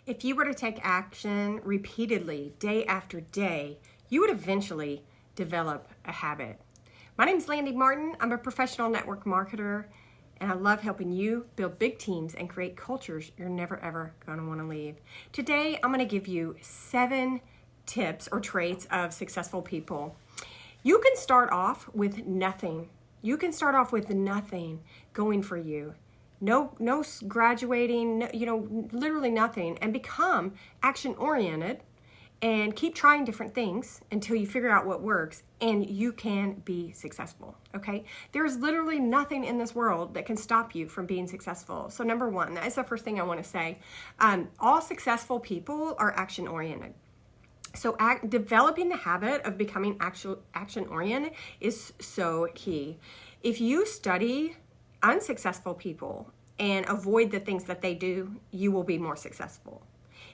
If you were to take action repeatedly, day after day, you would eventually develop a habit. My name is Landy Martin. I'm a professional network marketer, and I love helping you build big teams and create cultures you're never ever going to want to leave. Today, I'm going to give you 7 tips or traits of successful people. You can start off with nothing. You can start off with nothing going for you. No graduating, literally nothing, and become action-oriented and keep trying different things until you figure out what works and you can be successful, okay? There's literally nothing in this world that can stop you from being successful. So number 1, that's the first thing I want to say. All successful people are action-oriented. So developing the habit of becoming action-oriented is so key. If you study unsuccessful people and avoid the things that they do, you will be more successful.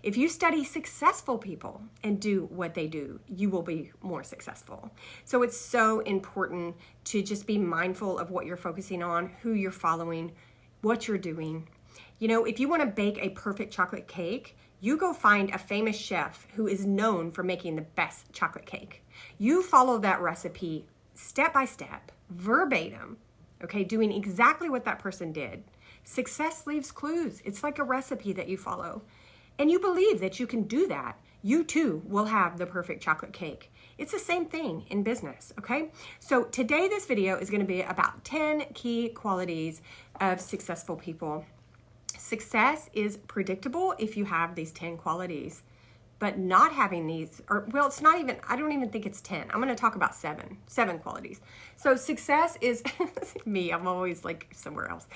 If you study successful people and do what they do, you will be more successful. So it's so important to just be mindful of what you're focusing on, who you're following, what you're doing. If you want to bake a perfect chocolate cake, you go find a famous chef who is known for making the best chocolate cake. You follow that recipe step by step, verbatim, okay, doing exactly what that person did. Success leaves clues. It's like a recipe that you follow. And you believe that you can do that. You too will have the perfect chocolate cake. It's the same thing in business, okay? So today this video is going to be about 10 key qualities of successful people. Success is predictable if you have these 10 qualities. But not having these, it's not even, I don't even think it's 10. I'm going to talk about 7 qualities. So success is, me, I'm always like somewhere else.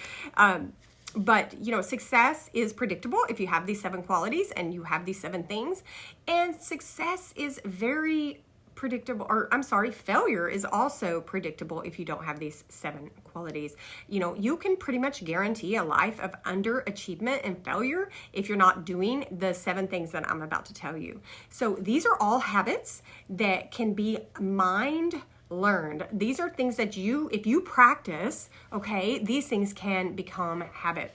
But success is predictable if you have these 7 qualities and you have these 7 things. And success is very predictable, failure is also predictable if you don't have these 7 qualities. You can pretty much guarantee a life of underachievement and failure if you're not doing the 7 things that I'm about to tell you. So these are all habits that can be mind learned. These are things that if you practice, okay, these things can become habit.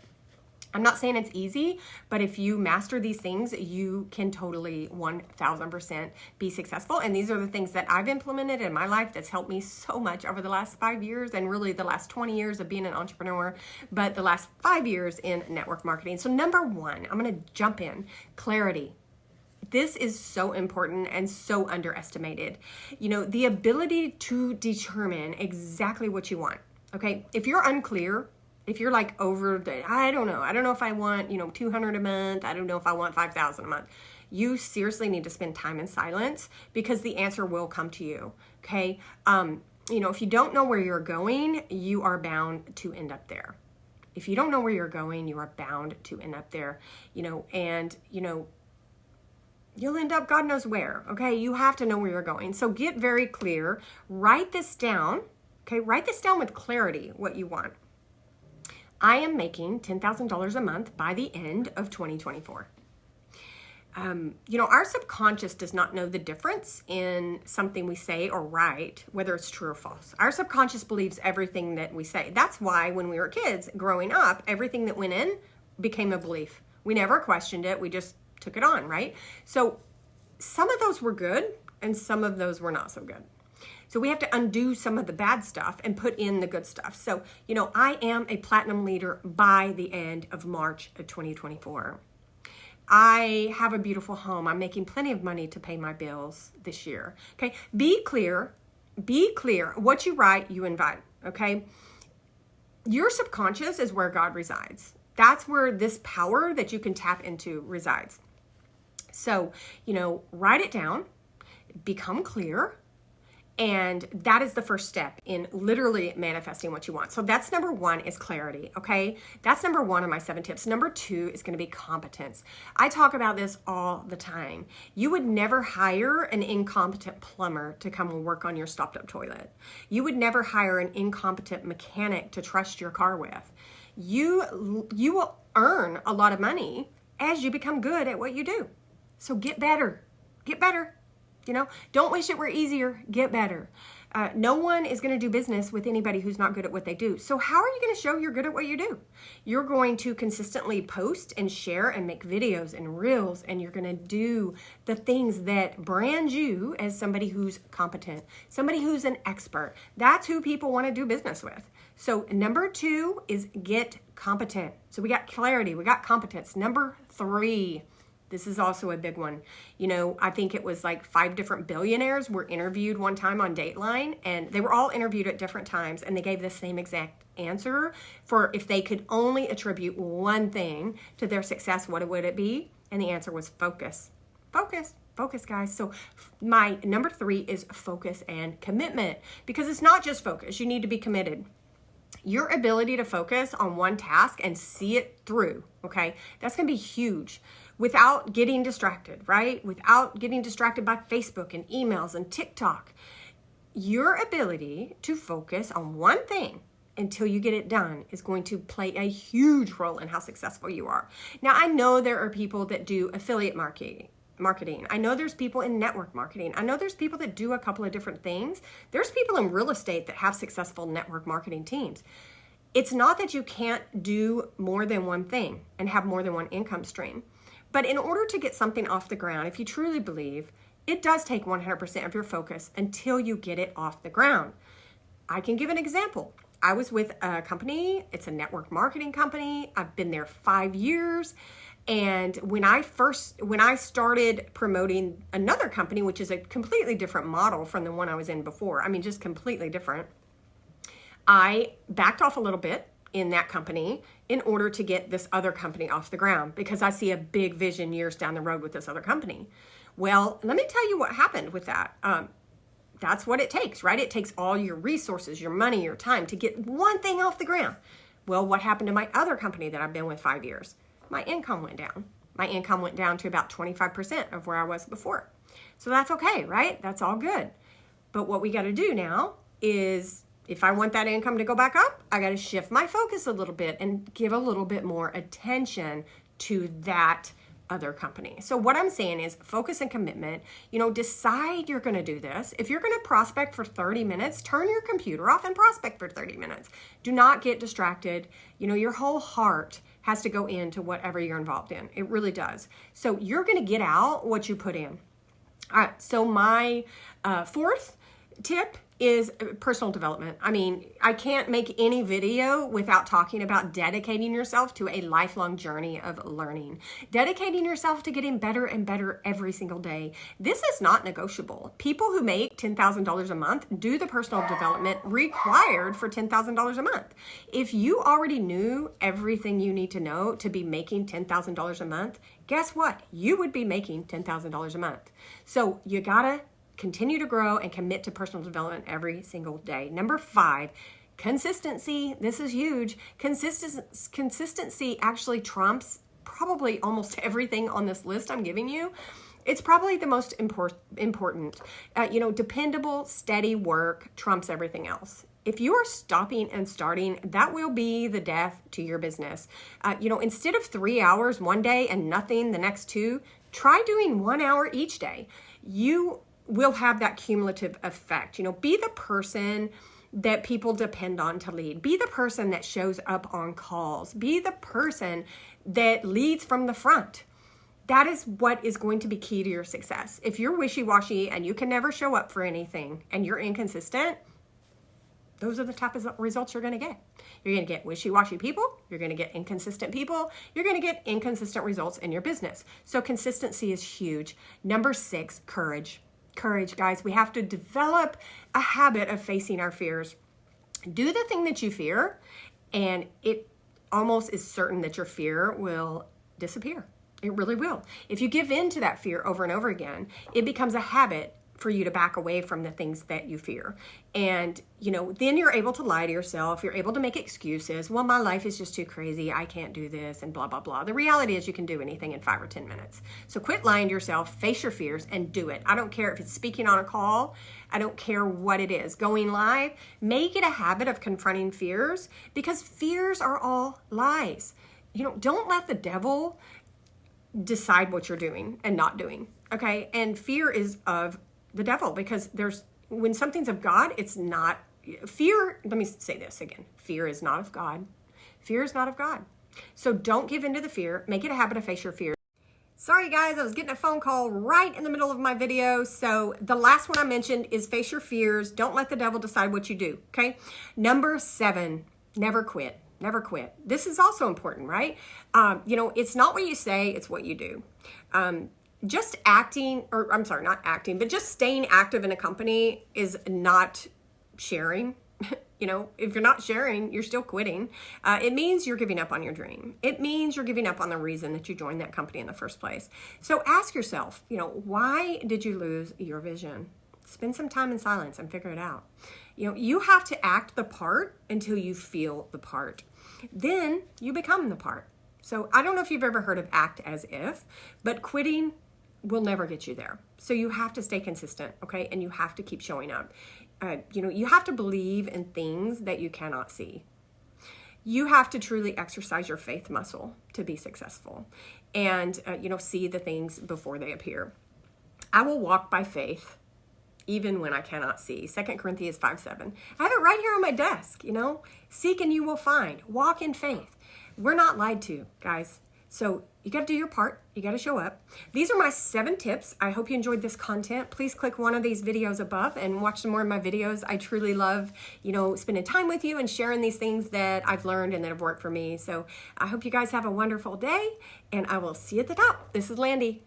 I'm not saying it's easy, but if you master these things, you can totally 1000% be successful. And these are the things that I've implemented in my life that's helped me so much over the last 5 years and really the last 20 years of being an entrepreneur, but the last 5 years in network marketing. So number 1, I'm going to jump in. Clarity. This is so important and so underestimated. The ability to determine exactly what you want. Okay, if you're unclear, if you're like I don't know if I want, $200 a month. I don't know if I want $5,000 a month. You seriously need to spend time in silence because the answer will come to you. Okay. If you don't know where you're going, you are bound to end up there. If you don't know where you're going, you are bound to end up there, you'll end up God knows where. Okay. You have to know where you're going. So get very clear, write this down. Okay. Write this down with clarity, what you want. I am making $10,000 a month by the end of 2024. Our subconscious does not know the difference in something we say or write, whether it's true or false. Our subconscious believes everything that we say. That's why when we were kids growing up, everything that went in became a belief. We never questioned it. We just took it on, right? So some of those were good and some of those were not so good. So we have to undo some of the bad stuff and put in the good stuff. So, I am a platinum leader by the end of March of 2024. I have a beautiful home. I'm making plenty of money to pay my bills this year. Okay. Be clear. What you write, you invite. Okay. Your subconscious is where God resides. That's where this power that you can tap into resides. So, write it down, become clear. And that is the first step in literally manifesting what you want. So that's number 1 is clarity, okay? That's number 1 of my 7 tips. Number 2 is going to be competence. I talk about this all the time. You would never hire an incompetent plumber to come and work on your stopped up toilet. You would never hire an incompetent mechanic to trust your car with. You will earn a lot of money as you become good at what you do. So get better. Don't wish it were easier. Get better. No one is going to do business with anybody who's not good at what they do. So how are you going to show you're good at what you do? You're going to consistently post and share and make videos and reels, and you're going to do the things that brand you as somebody who's competent, somebody who's an expert. That's who people want to do business with. So number 2 is get competent. So we got clarity, we got competence. Number 3, this is also a big one. You know, I think it was like 5 different billionaires were interviewed one time on Dateline, and they were all interviewed at different times, and they gave the same exact answer for if they could only attribute one thing to their success, what would it be? And the answer was focus. Focus, guys. So my number 3 is focus and commitment, because it's not just focus. You need to be committed. Your ability to focus on one task and see it through, okay? That's going to be huge. Without getting distracted, right? Without getting distracted by Facebook and emails and TikTok. Your ability to focus on one thing until you get it done is going to play a huge role in how successful you are. Now, I know there are people that do affiliate marketing. I know there's people in network marketing. I know there's people that do a couple of different things. There's people in real estate that have successful network marketing teams. It's not that you can't do more than one thing and have more than one income stream. But in order to get something off the ground, if you truly believe, it does take 100% of your focus until you get it off the ground. I can give an example. I was with a company, it's a network marketing company. I've been there 5 years. And when I started promoting another company, which is a completely different model from the one I was in before, I mean, just completely different, I backed off a little bit in that company in order to get this other company off the ground, because I see a big vision years down the road with this other company. Well, let me tell you what happened with that. That's what it takes, right? It takes all your resources, your money, your time to get one thing off the ground. Well, what happened to my other company that I've been with 5 years? My income went down. My income went down to about 25% of where I was before. So that's okay, right? That's all good. But what we got to do now is, if I want that income to go back up, I got to shift my focus a little bit and give a little bit more attention to that other company. So what I'm saying is focus and commitment. You know, decide you're going to do this. If you're going to prospect for 30 minutes, turn your computer off and prospect for 30 minutes. Do not get distracted. You know, your whole heart has to go into whatever you're involved in. It really does. So you're going to get out what you put in. All right. So my 4th tip is personal development. I mean, I can't make any video without talking about dedicating yourself to a lifelong journey of learning. Dedicating yourself to getting better and better every single day. This is not negotiable. People who make $10,000 a month do the personal development required for $10,000 a month. If you already knew everything you need to know to be making $10,000 a month, guess what? You would be making $10,000 a month. So you gotta continue to grow and commit to personal development every single day. Number 5, consistency. This is huge. Consistency actually trumps probably almost everything on this list I'm giving you. It's probably the most important. Dependable, steady work trumps everything else. If you are stopping and starting, that will be the death to your business. Instead of 3 hours one day and nothing the next 2, try doing 1 hour each day. You will have that cumulative effect. Be the person that people depend on to lead. Be the person that shows up on calls. Be the person that leads from the front. That is what is going to be key to your success. If you're wishy-washy and you can never show up for anything and you're inconsistent, those are the type of results you're going to get. You're going to get wishy-washy people. You're going to get inconsistent people. You're going to get inconsistent results in your business. So consistency is huge. Number 6, courage. Courage, guys. We have to develop a habit of facing our fears. Do the thing that you fear, and it almost is certain that your fear will disappear. It really will. If you give in to that fear over and over again, it becomes a habit for you to back away from the things that you fear. And, then you're able to lie to yourself. You're able to make excuses. Well, my life is just too crazy. I can't do this and blah, blah, blah. The reality is you can do anything in 5 or 10 minutes. So quit lying to yourself, face your fears, and do it. I don't care if it's speaking on a call. I don't care what it is. Going live, make it a habit of confronting fears, because fears are all lies. Don't let the devil decide what you're doing and not doing. Okay. And fear is of the devil, because when something's of God, it's not fear. Let me say this again. Fear is not of God. Fear is not of God. So don't give in to the fear. Make it a habit to face your fear. Sorry guys, I was getting a phone call right in the middle of my video. So the last one I mentioned is face your fears. Don't let the devil decide what you do, okay? Number 7, never quit. Never quit. This is also important, right? It's not what you say, it's what you do. Just acting, or I'm sorry, not acting, but just staying active in a company is not sharing. If you're not sharing, you're still quitting. It means you're giving up on your dream. It means you're giving up on the reason that you joined that company in the first place. So ask yourself, why did you lose your vision? Spend some time in silence and figure it out. You have to act the part until you feel the part. Then you become the part. So I don't know if you've ever heard of act as if, but quitting will never get you there. So you have to stay consistent, okay? And you have to keep showing up. You have to believe in things that you cannot see. You have to truly exercise your faith muscle to be successful and, see the things before they appear. I will walk by faith even when I cannot see. 2 Corinthians 5:7. I have it right here on my desk, Seek and you will find. Walk in faith. We're not lied to, guys. So you got to do your part. You got to show up. These are my 7 tips. I hope you enjoyed this content. Please click one of these videos above and watch some more of my videos. I truly love, spending time with you and sharing these things that I've learned and that have worked for me. So I hope you guys have a wonderful day, and I will see you at the top. This is Landy.